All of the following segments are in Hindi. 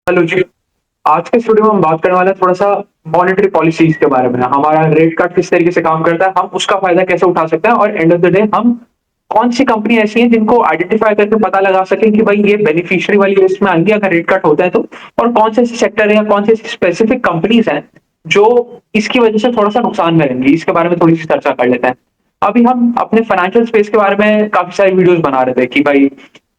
हेलो जी। आज के स्टूडियो में हम बात करने वाले हैं थोड़ा सा मॉनेटरी पॉलिसीज के बारे में। हमारा रेट कार्ड किस तरीके से काम करता है, हम उसका फायदा कैसे उठा सकते हैं, और एंड ऑफ द डे हम कौन सी कंपनी ऐसी है जिनको आइडेंटिफाई करके पता लगा सके कि भाई ये बेनिफिशियरी वाली लिस्ट में आएंगी अगर रेट कट होता है तो। और कौन से ऐसे सेक्टर है या कौन से स्पेसिफिक कंपनीज हैं जो इसकी वजह से थोड़ा सा नुकसान में रहेंगी, इसके बारे में थोड़ी सी चर्चा कर लेते हैं। अभी हम अपने फाइनेंशियल स्पेस के बारे में काफी सारी वीडियोस बना रहे थे कि भाई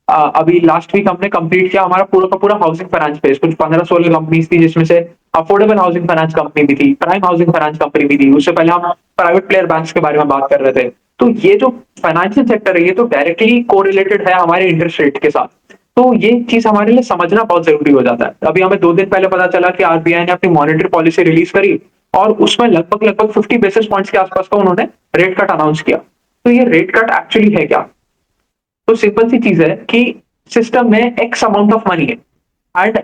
अभी लास्ट वीक हमने कंप्लीट किया हमारा पूरा का पूरा हाउसिंग फाइनेंस स्पेस। कुछ 15-16 कंपनीज थी जिसमें से अफोर्डेबल हाउसिंग फाइनेंस कंपनी भी थी, प्राइम हाउसिंग फाइनेंस कंपनी भी थी। उससे पहले हम प्राइवेट प्लेयर बैंक्स के बारे में बात कर रहे थे। तो ये जो फाइनेंशियल सेक्टर है ये तो डायरेक्टली कोरिलेटेड है हमारे इंटरेस्ट रेट के साथ। तो ये चीज हमारे लिए समझना बहुत जरूरी हो जाता है। अभी हमें 2 दिन पहले पता चला कि आरबीआई ने अपनी मॉनेटरी पॉलिसी रिलीज करी और उसमें लगभग लगभग 50 बेसिस पॉइंट्स के आसपास का उन्होंने रेट कट अनाउंस किया। तो ये रेट कट एक्चुअली है क्या? तो सिंपल सी चीज है कि सिस्टम में एक्स अमाउंट ऑफ मनी है एंड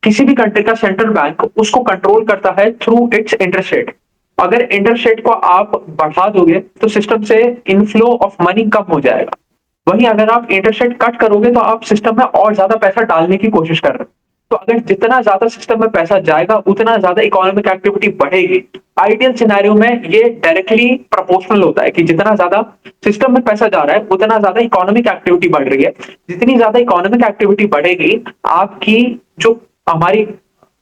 किसी भी कंट्री का सेंट्रल बैंक उसको कंट्रोल करता है थ्रू इट्स इंटरेस्ट रेट। अगर इंटरेस्ट रेट को आप बढ़ा दोगे तो सिस्टम से इनफ्लो ऑफ मनी कम हो जाएगा। वहीं अगर आप इंटरेस्ट रेट कट करोगे तो आप सिस्टम में और ज्यादा पैसा डालने की कोशिश कर रहे हो। तो अगर जितना ज्यादा सिस्टम में पैसा जाएगा उतना ज्यादा इकोनॉमिक एक्टिविटी बढ़ेगी। आइडियल सिनेरियो में ये डायरेक्टली प्रोपोर्शनल होता है कि जितना ज्यादा सिस्टम में पैसा जा रहा है उतना ज्यादा इकोनॉमिक एक्टिविटी बढ़ रही है। जितनी ज्यादा इकोनॉमिक एक्टिविटी बढ़ेगी आपकी जो हमारी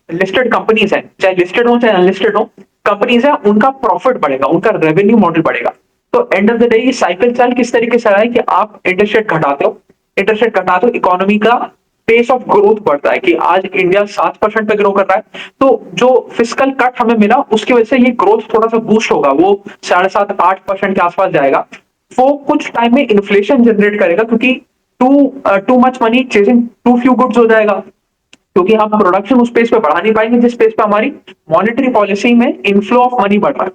लिस्टेड कंपनीज हैं, चाहे लिस्टेड हो चाहे अनलिस्टेड हो कंपनीज है, उनका प्रॉफिट बढ़ेगा, उनका रेवेन्यू मॉडल बढ़ेगा। तो एंड ऑफ द डे ये साइकिल चल किस तरीके से रहा है कि आप इंटरेस्ट रेट घटाते हो, इंटरेस्ट रेट घटाते हो, इकोनॉमी का पेस ऑफ ग्रोथ बढ़ता है कि आज इंडिया 7% पे ग्रो कर रहा है। तो जो फिजिकल कट हमें मिला उसकी वजह से ये ग्रोथ थोड़ा सा बूस्ट होगा, वो 7.5-8% के आसपास जाएगा। वो कुछ टाइम में इन्फ्लेशन जनरेट करेगा क्योंकि too too much money chasing too few goods हो जाएगा, क्योंकि हम प्रोडक्शन उस पेस पे बढ़ा नहीं पाएंगे जिस पेस पे हमारी मॉनेटरी पॉलिसी में इनफ्लो ऑफ मनी बढ़ रहा है।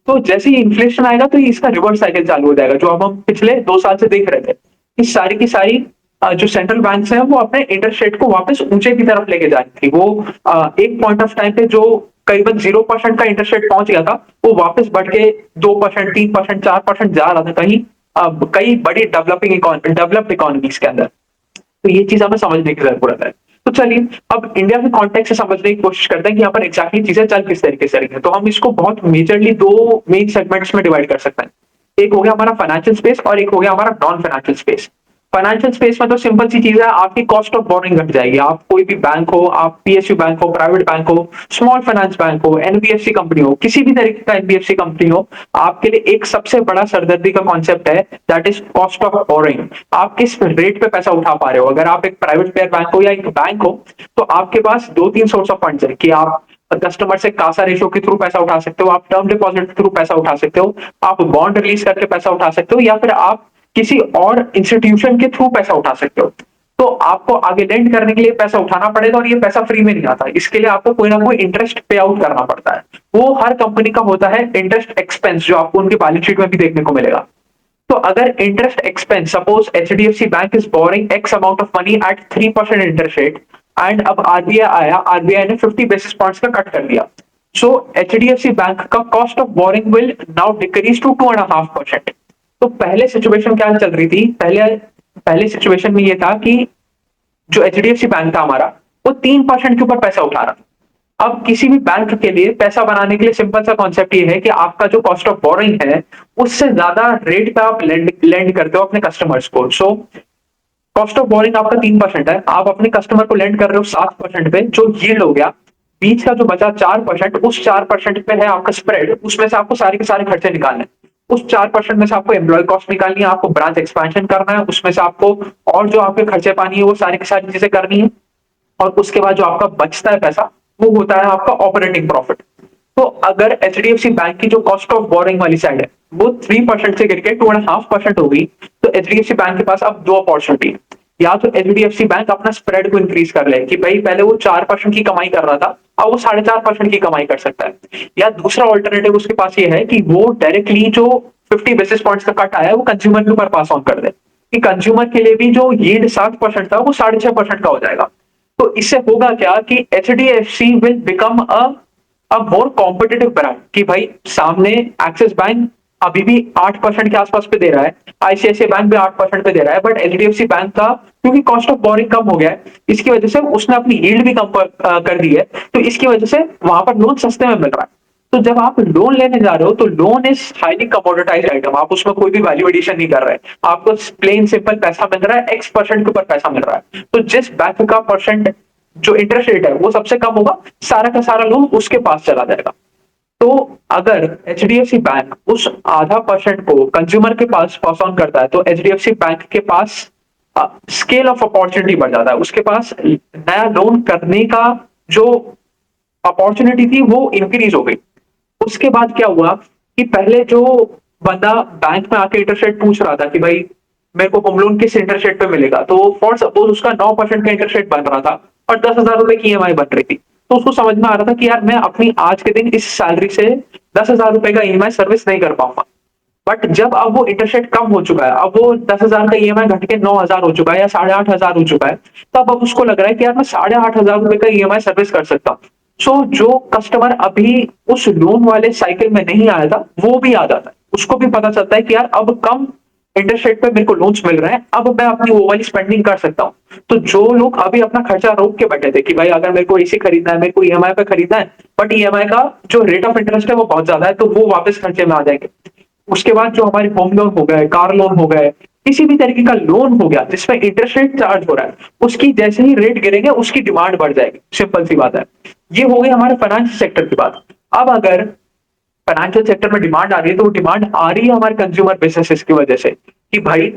तो जैसे ही इन्फ्लेशन आएगा तो इसका रिवर्स साइकिल चालू हो जाएगा, जो अब हम पिछले 2 साल से देख रहे थे कि सारी की सारी जो सेंट्रल बैंक्स हैं वो अपने इंटरेस्ट रेट को वापस ऊंचे की तरफ लेके जा रही थी। वो एक पॉइंट ऑफ टाइम पे जो करीबन 0% का इंटरेस्ट रेट पहुंच गया था वो वापस बढ़ के 2%, 3%, 4% जा रहा था कहीं कई बड़ी डेवलप्ड इकोनॉमीज के अंदर। तो ये चीज हमें समझने की जरूरत है। तो चलिए अब इंडिया के कॉन्टेक्स्ट से समझने की कोशिश करते हैं कि यहाँ पर एग्जैक्टली चीजें चल किस तरीके से रही है। तो हम इसको बहुत मेजरली 2 मेन सेगमेंट्स में डिवाइड कर सकते हैं। एक हो गया हमारा फाइनेंशियल स्पेस और एक हो गया हमारा non financial space. Financial space में तो सिंपल सी चीज है, आपकी कॉस्ट ऑफ बोरिंग घट जाएगी। आप कोई भी बैंक हो, आप पीएसयू बैंक हो, प्राइवेट बैंक हो, स्मॉल फाइनेंस बैंक हो, एनबीएफसी कंपनी हो, किसी भी तरीके का एनबीएफसी कंपनी हो, आपके लिए एक सबसे बड़ा सरदर्दी का कॉन्सेप्ट है, that is cost of boring. आप किस रेट पे पैसा उठा पा रहे हो। अगर आप एक प्राइवेट प्लेयर बैंक हो या एक बैंक हो तो आपके पास 2-3 सोर्स ऑफ फंड्स है कि आप कस्टमर से कासा रेशो के थ्रू पैसा उठा सकते हो, आप टर्म डिपॉजिट के थ्रू पैसा उठा सकते हो, आप बॉन्ड रिलीज करके पैसा उठा सकते हो, या फिर आप किसी और इंस्टीट्यूशन के थ्रू पैसा उठा सकते हो। तो आपको आगे लेंड करने के लिए पैसा उठाना पड़ेगा और ये पैसा फ्री में नहीं आता, इसके लिए आपको कोई ना कोई इंटरेस्ट पे आउट करना पड़ता है। वो हर कंपनी का होता है इंटरेस्ट एक्सपेंस, जो आपको उनकी बैलेंस शीट में भी देखने को मिलेगा। तो अगर interest expense, suppose HDFC bank is borrowing X amount of money at 3% interest rate and अब आरबीआई आया, आरबीआई ने 50 बेसिस पॉइंट्स का कट कर दिया। सो एचडीएफसी बैंक का cost of borrowing will now decrease to 2.5%। तो पहले सिचुएशन क्या चल रही थी, पहले पहले सिचुएशन में ये था कि जो एचडीएफसी बैंक था हमारा वो 3% के ऊपर पैसा उठा रहा था। अब किसी भी बैंक के लिए पैसा बनाने के लिए सिंपल सा कॉन्सेप्ट ये है कि आपका जो कॉस्ट ऑफ बोरिंग है उससे ज्यादा रेट पे आप लेंड करते हो अपने कस्टमर्स को। सो कॉस्ट ऑफ बोरिंग आपका 3% है, आप अपने कस्टमर को लेंड कर रहे हो 7% पे, जो यील्ड हो गया। बीच का जो बचा 4%, उस 4% पे है आपका स्प्रेड, उसमें से आपको सारे के सारे खर्चे निकालने हैं। उस 4% में से आपको एम्प्लॉय कॉस्ट निकालनी है, आपको ब्रांच एक्सपेंशन करना है, उसमें से आपको और जो आपके खर्चे पानी है वो सारी की सारी चीजें करनी है। और उसके बाद जो आपका बचता है पैसा वो होता है आपका ऑपरेटिंग प्रॉफिट। तो अगर एचडीएफसी बैंक की जो कॉस्ट ऑफ बोरिंग वाली साइड है वो 3% से गिर के 2.5% हो गई, तो एचडीएफसी बैंक के पास अब 2 अपॉर्चुनिटी है। या तो एचडीएफसी बैंक अपना स्प्रेड को इंक्रीज कर ले कि भाई पहले वो 4% की कमाई कर रहा था अब वो 4.5% की कमाई कर सकता है। या दूसरा ऑल्टरनेटिव उसके पास ये है कि वो डायरेक्टली जो 50 बेसिस पॉइंट्स का कट आया है वो कंज्यूमर के ऊपर पास ऑन कर दे, कि कंज्यूमर के लिए भी जो यील्ड 7% था वो 6.5% का हो जाएगा। तो इससे होगा क्या कि HDFC will become a more competitive brand, कि भाई सामने एक्सिस बैंक अभी भी 8% के आसपास पे दे रहा है, आईसीआईसीआई बैंक भी 8% पे दे रहा है, बट एचडीएफसी बैंक का क्योंकि कॉस्ट ऑफ बोरिंग कम हो गया है, इसकी वजह से उसने अपनी यील्ड भी कम कर दी है, तो इसकी वजह से वहां पर लोन सस्ते में मिल रहा है। तो जब आप लोन लेने जा रहे हो तो लोन इज हाईली कमोडिटाइज्ड आइटम, आप उसमें कोई भी वैल्यू एडिशन नहीं कर रहे हैं, आपको प्लेन सिंपल पैसा मिल रहा है, X% के ऊपर पैसा मिल रहा है, तो जिस बैंक का परसेंट जो इंटरेस्ट रेट है वो सबसे कम होगा, सारा का सारा लोन उसके पास चला जाएगा। तो अगर एचडीएफसी बैंक उस आधा परसेंट को कंज्यूमर के पास पास ऑन करता है, तो एचडीएफसी बैंक के पास स्केल ऑफ अपॉर्चुनिटी बढ़ जाता है, उसके पास नया लोन करने का जो अपॉर्चुनिटी थी वो इंक्रीज हो गई। उसके बाद क्या हुआ कि पहले जो बंदा बैंक में आके इंटरेस्ट रेट पूछ रहा था कि भाई मेरे को होम लोन किस इंटरेस्ट रेट पे मिलेगा, तो फॉर सपोज उसका 9% का इंटरेस्ट रेट बन रहा था और 10,000 रुपए की ईएमआई बन रही थी, तो उसको समझ में आ रहा था कि यार मैं अपनी आज के दिन इस सैलरी से 10,000 रुपए का ईएमआई सर्विस नहीं कर पाऊंगा। बट जब अब वो इंटरेस्ट रेट कम हो चुका है, अब वो 10,000 का ईएमआई घट के 9,000 हो चुका है या 8,500 हो चुका है, तब अब उसको लग रहा है कि यार मैं 8,500 रुपए का ईएमआई सर्विस कर सकता हूँ। सो जो कस्टमर अभी उस लोन वाले साइकिल में नहीं आया था वो भी आ जाता है, उसको भी पता चलता है कि यार अब कम इंटरेस्ट रेट पे मेरे को लोन्स मिल रहे हैं, अब मैं अपनी वो वाली स्पेंडिंग कर सकता हूँ। तो जो लोग अभी अपना खर्चा रोक के बैठे थे कि भाई अगर मेरे को एसी खरीदना है, मेरे को ईएमआई पे खरीदना है, बट ईएमआई का जो रेट ऑफ इंटरेस्ट है वो बहुत ज्यादा है, तो वो वापस खर्चे में आ जाएंगे। उसके बाद जो हमारे होम लोन हो गए, कार लोन हो गए, किसी भी तरीके का लोन हो गया जिसमें इंटरेस्ट रेट चार्ज हो रहा है, उसकी जैसे ही रेट गिरेंगे उसकी डिमांड बढ़ जाएगी, सिंपल सी बात है। ये हो गई हमारे फाइनेंशियल सेक्टर की बात। अब अगर फाइनेंशियल सेक्टर में डिमांड आ रही है, तो वो डिमांड आ रही है हमारे कंज्यूमर बिजनेसेस की वजह से कि भाई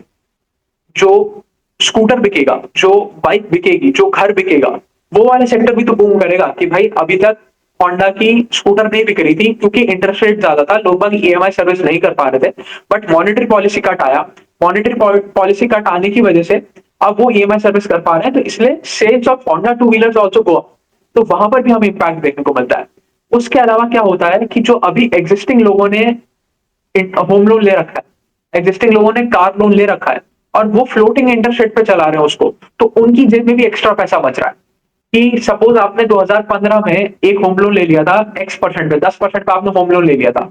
जो स्कूटर बिकेगा, जो बाइक बिकेगी, जो घर बिकेगा, वो वाला सेक्टर भी तो बूम करेगा कि भाई अभी तक होंडा की स्कूटर नहीं बिक रही थी क्योंकि इंटरेस्ट रेट ज्यादा था, लोग बाग ईएमआई सर्विस नहीं कर पा रहे थे, बट मॉनेटरी पॉलिसी कट आया, मॉनेटरी पॉलिसी कट आने की वजह से अब वो ईएमआई सर्विस कर पा रहे हैं, तो इसलिए sales of Honda two wheelers also go up, तो वहां पर भी हमें इंपैक्ट देखने को मिलता है। उसके अलावा क्या होता है कि जो अभी एग्जिस्टिंग लोगों ने होम लोन ले रखा है, एग्जिस्टिंग लोगों ने कार लोन ले रखा है और वो फ्लोटिंग इंटरेस्ट रेट पे चला रहे हैं उसको, तो उनकी जेब में भी एक्स्ट्रा पैसा बच रहा है कि सपोज आपने 2015 में एक होम लोन ले लिया था X% पे, 10% पे आपने होम लोन ले लिया था,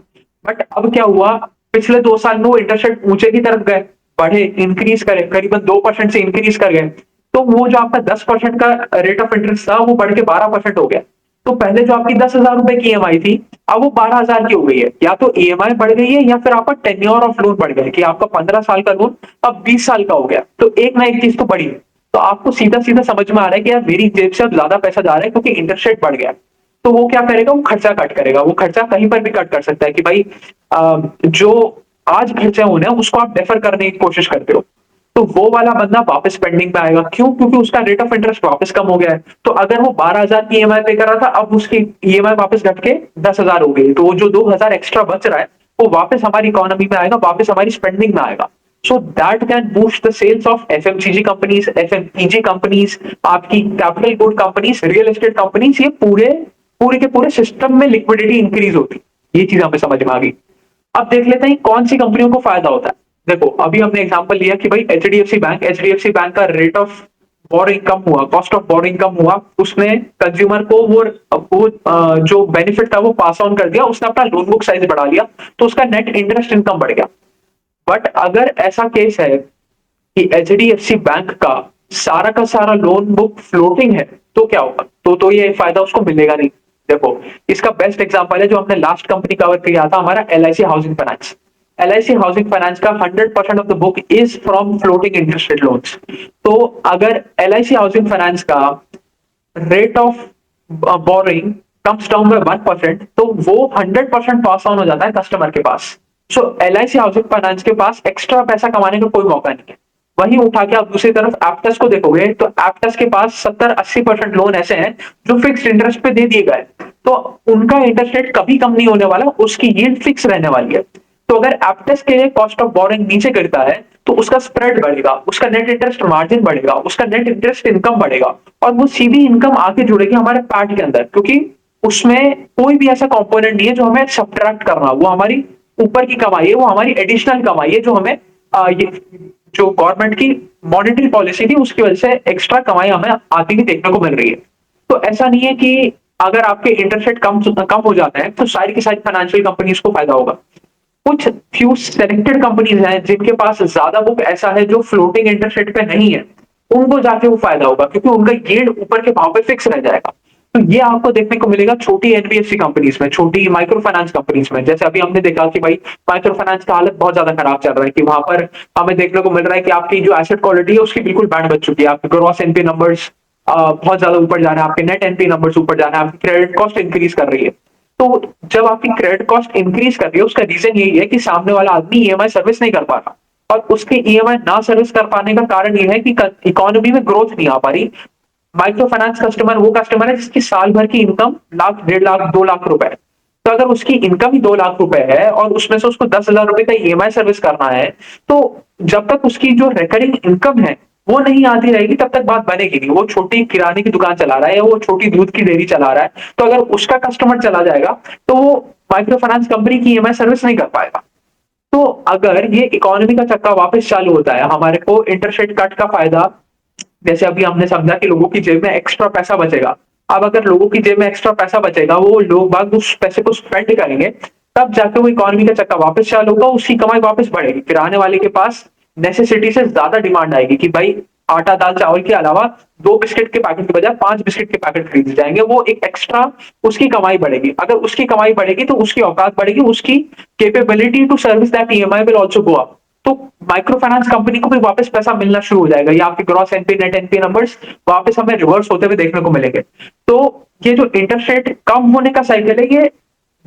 बट अब क्या हुआ, पिछले 2 साल में वो इंटरेस्ट रेट ऊंचे की तरफ गए, बढ़े, इंक्रीज करे, करीबन 2% से इंक्रीज कर गए, तो वो जो आपका 10% का रेट ऑफ इंटरेस्ट था वो बढ़ के 12% हो गया। तो पहले जो आपकी 10,000 रुपए की ईएमआई थी, अब वो 12,000 की हो गई है, या तो ईएमआई बढ़ गई है या फिर आपका टेन्योर ऑफ लोन बढ़ गया कि आपका 15 साल का लोन अब 20 साल का हो गया, तो एक ना एक चीज तो बढ़ी। तो आपको सीधा सीधा समझ में आ रहा है कि यार मेरी जेब से अब ज्यादा पैसा जा रहा है क्योंकि इंटरेस्ट रेट बढ़ गया। तो वो क्या करेगा, वो खर्चा कट करेगा, वो खर्चा कहीं पर भी कट कर सकता है कि भाई जो आज खर्चे होने हैं उसको आप डेफर करने की कोशिश करते हो, तो वो वाला बंदा वापस स्पेंडिंग पे आएगा, क्यों, क्योंकि उसका रेट ऑफ इंटरेस्ट वापस कम हो गया है। तो अगर वो 12,000 की ईएमआई पे कर रहा था, अब उसकी ईएमआई वापस घट के 10,000 हो गई, तो वो जो 2,000 एक्स्ट्रा बच रहा है वो वापस हमारी इकोनॉमी में आएगा, वापस हमारी स्पेंडिंग में आएगा। So that can boost the sales of FMCG companies, FMEG companies, आपकी capital good companies, real estate companies, ये पूरे पूरे के पूरे सिस्टम में लिक्विडिटी इंक्रीज होती, ये चीज हमें समझ में आ गई। अब देख लेते हैं कौन सी कंपनियों को फायदा होता है। देखो अभी हमने एग्जांपल लिया कि भाई एचडीएफसी बैंक का रेट ऑफ बोरिंग कम हुआ, कॉस्ट ऑफ बोरिंग कम हुआ, उसने कंज्यूमर को जो बेनिफिट था वो पास ऑन कर दिया, उसने अपना लोन बुक साइज बढ़ा लिया, तो उसका नेट इंटरेस्ट इनकम बढ़ गया। बट अगर ऐसा केस है कि एचडीएफसी बैंक का सारा लोन बुक फ्लोटिंग है, तो क्या होगा, तो ये फायदा उसको मिलेगा नहीं। देखो इसका बेस्ट एग्जांपल है जो हमने लास्ट कंपनी कवर किया था, हमारा LIC housing finance. LIC housing finance का 100% of the book is from floating interest rate loans. तो अगर एलआईसी हाउसिंग फाइनेंस का rate of boring comes down by 1%, तो वो 100% पास ऑन हो जाता है कस्टमर के पास। सो एलआईसी हाउसिंग फाइनेंस के पास एक्स्ट्रा पैसा कमाने का कोई मौका नहीं है। वहीं उठा के आप दूसरी तरफ एप्टस को देखोगे, तो एप्टस के पास 70-80% लोन ऐसे हैं जो फिक्स्ड इंटरेस्ट पे दे दिए गए, तो उनका इंटरेस्ट रेट कभी कम नहीं होने वाला, उसकी यील्ड फिक्स रहने वाली है। तो अगर एप्टस के कॉस्ट ऑफ बोरिंग नीचे गिरता है, तो उसका स्प्रेड बढ़ेगा, उसका नेट इंटरेस्ट मार्जिन बढ़ेगा, उसका नेट इंटरेस्ट इनकम बढ़ेगा, और वो सीधी इनकम आके जुड़ेगी हमारे पैट के अंदर, क्योंकि उसमें कोई भी ऐसा कंपोनेंट नहीं है जो हमें सब्ट्रैक्ट करना, वो हमारी ऊपर की कमाई है, वो हमारी एडिशनल कमाई है, जो हमें ये जो गवर्नमेंट की मॉनेटरी पॉलिसी थी उसकी वजह से एक्स्ट्रा कमाई हमें आती हुई देखने को मिल रही है। तो ऐसा नहीं है कि अगर आपके इंटरेस्ट रेट कम कम हो जाते हैं तो सारी की सारी फाइनेंशियल कंपनीज को फायदा होगा। कुछ फ्यू सेलेक्टेड कंपनीज हैं जिनके पास ज्यादा बुक ऐसा है जो फ्लोटिंग इंटरेस्ट रेट पे नहीं है, उनको जाके वो फायदा होगा क्योंकि उनका यील्ड ऊपर के भाव पे फिक्स रह जाएगा। तो ये आपको देखने को मिलेगा छोटी एनबीएफसी कंपनीज में, छोटी माइक्रो फाइनेंस कंपनीज में। जैसे अभी हमने देखा कि भाई माइक्रो फाइनेंस का हालत बहुत ज्यादा खराब चल रहा है, कि वहां पर हमें देखने को मिल रहा है कि आपकी जो एसेट क्वालिटी है उसकी बिल्कुल बैंड बच चुकी है। आपके ग्रॉस एनपी नंबर्स बहुत ज्यादा ऊपर जा रहे हैं, आपके नेट एनपी नंबर्स ऊपर जा रहे हैं, आपकी क्रेडिट कॉस्ट इंक्रीज कर रही है। तो जब आपकी क्रेडिट कॉस्ट इंक्रीज कर रही है, उसका रीजन यही है कि सामने वाला आदमी ईएमआई सर्विस नहीं कर पा रहा, और उसके ईएमआई ना सर्विस कर पाने का कारण यह है कि इकोनॉमी में ग्रोथ नहीं आ पा रही। माइक्रो फाइनेंस कस्टमर वो कस्टमर है जिसकी साल भर की इनकम लाख, 1.5 लाख, 2 लाख रुपए है। तो अगर उसकी इनकम ही 2 लाख रुपए है और उसमें से उसको 10,000 रुपए का ईएमआई सर्विस करना है, तो जब तक उसकी जो रिकरिंग इनकम है वो नहीं आती रहेगी तब तक बात बनेगी नहीं। वो छोटी किराने की दुकान चला रहा है या वो छोटी दूध की डेयरी चला रहा है, तो अगर उसका कस्टमर चला जाएगा तो वो माइक्रो फाइनेंस कंपनी की ईएमआई सर्विस नहीं कर पाएगा। तो अगर ये इकोनॉमी का चक्का वापस चालू होता है, हमारे को इंटरेस्ट रेट कट का फायदा, जैसे अभी हमने समझा कि लोगों की जेब में एक्स्ट्रा पैसा बचेगा। अब अगर लोगों की जेब में एक्स्ट्रा पैसा बचेगा, वो लोग बाग उस पैसे को स्पेंड करेंगे, तब जाके वो इकोनॉमी का चक्का वापस चालू होगा, उसकी कमाई वापस बढ़ेगी। फिर आने वाले के पास नेसेसिटी से ज्यादा डिमांड आएगी कि भाई आटा दाल चावल के अलावा 2 बिस्किट के पैकेट के बजाय 5 बिस्किट के पैकेट खरीदे जाएंगे। वो एक एक्स्ट्रा उसकी कमाई बढ़ेगी। अगर उसकी कमाई बढ़ेगी तो उसकी औकात बढ़ेगी, उसकी capability to service that EMI will also go up. तो माइक्रो फाइनेंस कंपनी को भी वापस पैसा मिलना शुरू हो जाएगा, या आपके gross NP net NP numbers वापस हमें रिवर्स होते हुए देखने को मिलेंगे। तो ये जो इंटरेस्ट रेट कम होने का साइकिल है, ये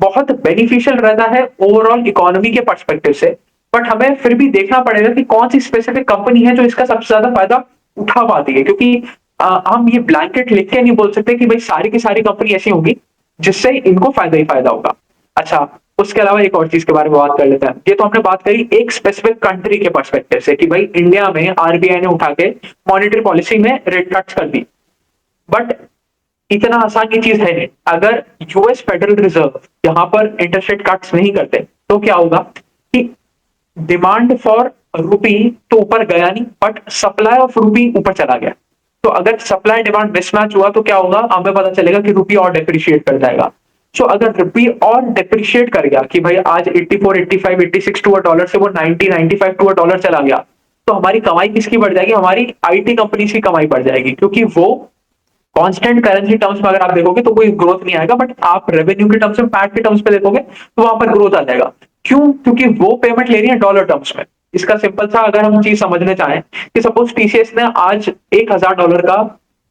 बहुत बेनिफिशियल रहता है ओवरऑल इकोनॉमी के पर्सपेक्टिव से। बट हमें फिर भी देखना पड़ेगा कि कौन सी स्पेसिफिक कंपनी है जो इसका सबसे ज्यादा फायदा उठा पाती है, क्योंकि हम ये ब्लैंकेट लिख के नहीं बोल सकते कि भाई सारी की सारी कंपनी ऐसी होगी जिससे इनको फायदा ही फायदा होगा। अच्छा, उसके अलावा एक और चीज के बारे में बात कर लेते हैं। ये तो हमने बात करी एक स्पेसिफिक कंट्री के पर्सपेक्टिव से कि भाई इंडिया में आरबीआई ने उठा के मॉनेटरी पॉलिसी में रेट कट्स कर दी। बट इतना आसान ये चीज है नहीं। अगर यूएस फेडरल रिजर्व यहाँ पर इंटरेस्ट रेट कट्स नहीं करते तो क्या होगा कि डिमांड फॉर रूपी तो ऊपर गया नहीं, बट सप्लाई ऑफ रूपी ऊपर चला गया। तो अगर सप्लाई डिमांड मिसमैच हुआ तो क्या होगा, हमें पता चलेगा कि रूपी और डिप्रिशिएट कर जाएगा। सो अगर रूपी और डिप्रिशिएट कर गया कि भाई आज 84, 85, 86 टू अ डॉलर से वो 90, 95 टू अ डॉलर चला गया, तो हमारी कमाई किसकी बढ़ जाएगी, हमारी आईटी कंपनीज की कमाई बढ़ जाएगी, क्योंकि वो कांस्टेंट करेंसी टर्म्स में अगर आप देखोगे तो कोई ग्रोथ नहीं आएगा, बट आप रेवेन्यू के टर्म्स में, पैट के टर्म्स पे देखोगे तो वहां पर ग्रोथ आ जाएगा। क्यों? क्योंकि वो पेमेंट ले रही है डॉलर टर्म्स में। इसका सिंपल सा अगर हम चीज समझने चाहें कि सपोज टीसीएस ने आज $1,000 का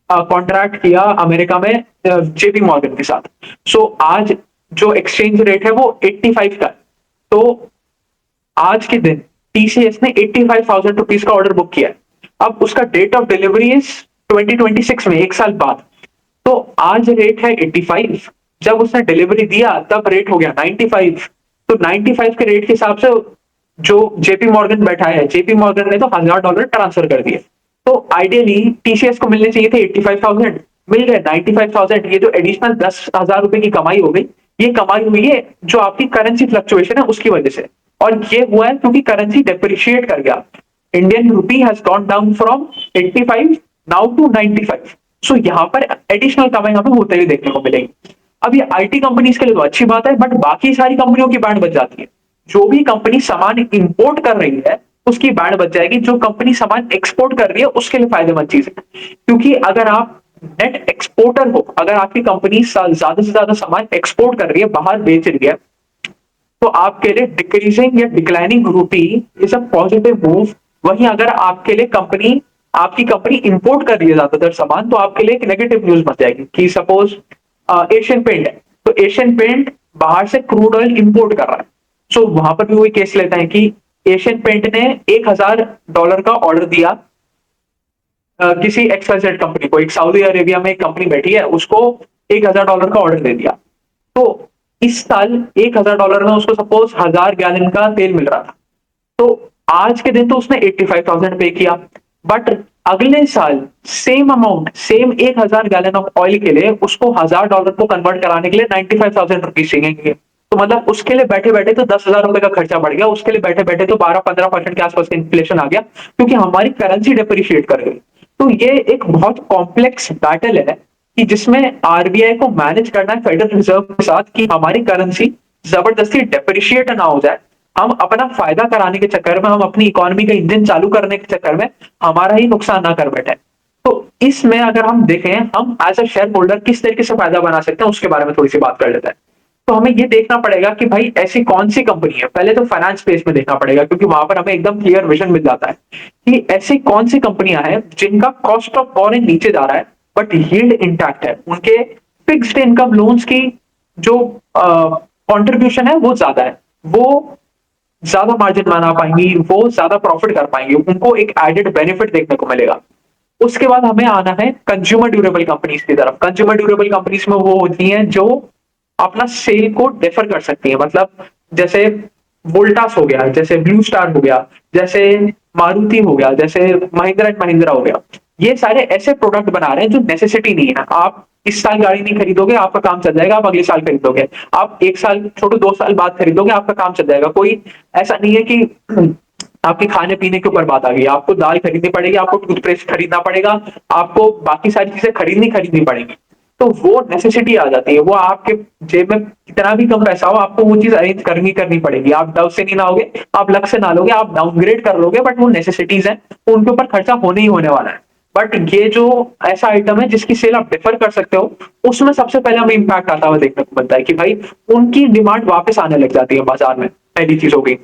कॉन्ट्रैक्ट किया अमेरिका में जेपी मॉर्गन के साथ। सो आज जो एक्सचेंज रेट है वो 85 का है। तो आज के दिन टीसीएस ने 85,000 रुपीज का ऑर्डर बुक किया है। अब उसका डेट ऑफ डिलीवरी इज 2026 में, 1 साल बाद। तो आज रेट है 85, जब उसने डिलीवरी दिया तब रेट हो गया 95। तो 95 के रेट के हिसाब से जो जेपी मॉर्गन बैठा है, जेपी मॉर्गन ने तो $1,000 ट्रांसफर कर दिए। तो आइडियली टीसीएस को मिलने चाहिए थे 85,000, मिल गए 95,000। ये जो एडिशनल 10,000 रुपए की कमाई हो गई, ये कमाई हुई है जो आपकी करेंसी फ्लक्चुएशन है उसकी वजह से। और ये हुआ है क्योंकि करेंसी डेप्रिशिएट कर गया। Indian rupee has gone down from 85 now to 95। So यहाँ पर एडिशनल कमाई हमें होते हुए देखने को मिलेगी। अब ये आईटी कंपनीज के लिए तो अच्छी बात है, बट बाकी सारी कंपनियों की बैंड बच जाती है। जो भी कंपनी सामान इंपोर्ट कर रही है उसकी बैंड बच जाएगी, जो कंपनी सामान एक्सपोर्ट कर रही है उसके लिए फायदेमंद चीज है। क्योंकि अगर आप नेट एक्सपोर्टर हो, अगर आपकी कंपनी ज्यादा से ज्यादा सामान एक्सपोर्ट कर रही है, बाहर बेच रही है, तो आपके लिए डिक्रीजिंग या डिक्लाइनिंग रूपी इज अ पॉजिटिव मूव। वहीं अगर आपके लिए आपकी कंपनी इंपोर्ट कर रही है ज्यादातर सामान, तो आपके लिए एक नेगेटिव न्यूज बन जाएगी कि सपोज एशियन पेंट है, तो एशियन पेंट बाहर से क्रूड ऑयल इंपोर्ट कर रहा है। सो वहां पर भी वही केस लेते हैं कि एशियन पेंट ने $1,000 का ऑर्डर दिया किसी एक्सवाइजेड कंपनी को। एक सऊदी अरेबिया में एक कंपनी बैठी है, उसको $1,000 का ऑर्डर दे दिया। तो इस साल $1,000 में उसको सपोज 1,000 गैलन का तेल मिल रहा था। तो आज के दिन तो उसने 85,000 पे किया, बट अगले साल same amount, same 1,000 gallon of oil के लिए उसको $1,000 को कन्वर्ट कराने के लिए 95,000 रुपीज चाहिए। तो मतलब उसके लिए बैठे बैठे तो 10,000 रुपए का खर्चा बढ़ गया, उसके लिए बैठे बैठे तो 12-15% के आसपास इन्फ्लेशन आ गया, क्योंकि हमारी करेंसी डेप्रिशिएट कर गई। तो ये एक बहुत कॉम्प्लेक्स बैटल है कि जिसमें आरबीआई को मैनेज करना है फेडरल रिजर्व के साथ कि हमारी करेंसी जबरदस्ती डेप्रिशिएट ना हो जाए, हम अपना फायदा कराने के चक्कर में, हम अपनी इकोनॉमी का इंजन चालू करने के चक्कर में हमारा ही नुकसान ना कर बैठे। तो इसमें अगर हम देखें, हम एज अ शेयर होल्डर किस तरीके से फायदा बना सकते हैं, उसके बारे में थोड़ी सी बात कर लेते हैं। तो हमें ये देखना पड़ेगा कि भाई ऐसी कौन सी कंपनी है, पहले तो फाइनेंस स्पेस में देखना पड़ेगा, क्योंकि वहां पर हमें एकदम क्लियर विजन मिल जाता है कि ऐसी कौन सी कंपनियां हैं जिनका कॉस्ट ऑफ बोरिंग नीचे जा रहा है बट यील्ड इंटैक्ट है, उनके फिक्स्ड इनकम लोन्स की जो कंट्रीब्यूशन है वो ज्यादा है, वो ज्यादा मार्जिन बना पाएंगी, वो ज्यादा प्रॉफिट कर पाएंगे, उनको एक एडेड बेनिफिट देखने को मिलेगा। उसके बाद हमें आना है कंज्यूमर ड्यूरेबल कंपनीज की तरफ। कंज्यूमर ड्यूरेबल कंपनीज में वो होती हैं जो अपना सेल को डिफर कर सकती है, मतलब जैसे वोल्टास हो गया, जैसे ब्लू स्टार हो गया, जैसे मारुति हो गया, जैसे महिंद्रा एंड महिंद्रा हो गया। ये सारे ऐसे प्रोडक्ट बना रहे हैं जो नेसेसिटी नहीं है। आप इस साल गाड़ी नहीं खरीदोगे, आपका काम चल जाएगा, आप अगले साल खरीदोगे। आप एक साल छोड़ो, 2 साल बाद खरीदोगे, आपका काम चल जाएगा। कोई ऐसा नहीं है कि आपके खाने पीने के ऊपर बात आ गई, आपको दाल खरीदनी पड़ेगी, आपको टूथपेस्ट खरीदना पड़ेगा, आपको बाकी सारी चीजें खरीदनी पड़ेगी। तो वो नेसेसिटी आ जाती है, वो आपके जेब में कितना भी कम पैसा हो, आपको वो चीज अरेंज करनी पड़ेगी। आप डव से नहीं लाओगे, आप लक से ना लोगे, आप डाउनग्रेड कर लोगे, बट वो नेसेसिटीज हैं, उनके ऊपर खर्चा होने ही होने वाला है। बट ये जो ऐसा आइटम है जिसकी सेल आप डिफर कर सकते हो, उसमें सबसे पहले हमें इंपैक्ट आता हुआ देखने को मिलता है कि भाई उनकी डिमांड वापस आने लग जाती है बाजार में। पहली चीज हो गई।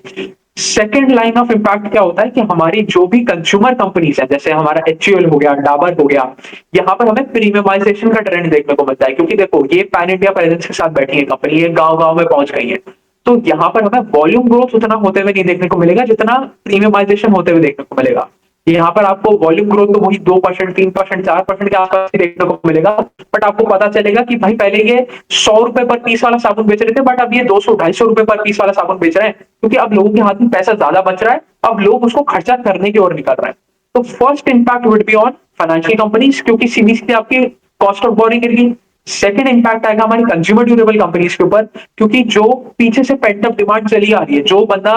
सेकेंड लाइन ऑफ इम्पैक्ट क्या होता है कि हमारी जो भी कंज्यूमर कंपनीज है, जैसे हमारा HUL हो गया, डाबर हो गया, यहाँ पर हमें प्रीमियमाइजेशन का ट्रेंड देखने को मिलता है, क्योंकि देखो ये पैन इंडिया प्रेजेंस के साथ बैठी है कंपनी, ये गांव गांव में पहुंच गई है। तो यहाँ पर हमें वॉल्यूम ग्रोथ उतना होते हुए नहीं देखने को मिलेगा जितना प्रीमियमाइजेशन होते हुए देखने को मिलेगा। यहाँ पर आपको वॉल्यूम ग्रोथ तो वही 2%, 3%, 4% के आसपास ही देखने को मिलेगा। बट आपको पता चलेगा कि भाई पहले ये 100 रुपए पर पीस वाला साबुन बेच रहे थे, बट अब ये 200-250 रुपए पर पीस वाला साबुन बेच रहे हैं, क्योंकि अब लोगों के हाथ में पैसा ज्यादा बच रहा है, अब लोग उसको खर्चा करने की ओर निकल रहे हैं। तो first impact would be on financial companies, क्योंकि सीधी सीधी आपकी कॉस्ट ऑफ बोरिंग गिर गई। सेकंड इंपैक्ट आएगा हमारी कंज्यूमर ड्यूरेबल कंपनीज के ऊपर, क्योंकि जो पीछे से पेंट अप डिमांड चली आ रही है, जो बंदा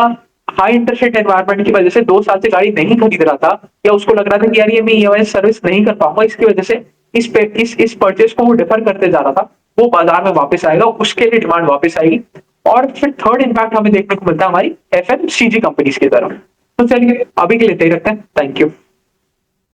हाई इंटरेस्ट रेट एनवायरमेंट की वजह से 2 साल से गाड़ी नहीं खरीद रहा था, या उसको लग रहा था कि यार ये मैं ईएमआई सर्विस नहीं कर पाऊंगा, इसकी वजह से इस परचेज को वो डिफर करते जा रहा था, वो बाजार में वापस आएगा, उसके लिए डिमांड वापस आएगी। और फिर थर्ड इंपैक्ट हमें देखने को मिलता है हमारी FMCG कंपनीज की तरफ। तो चलिए अभी के लिए इतना ही रखते हैं। Thank you.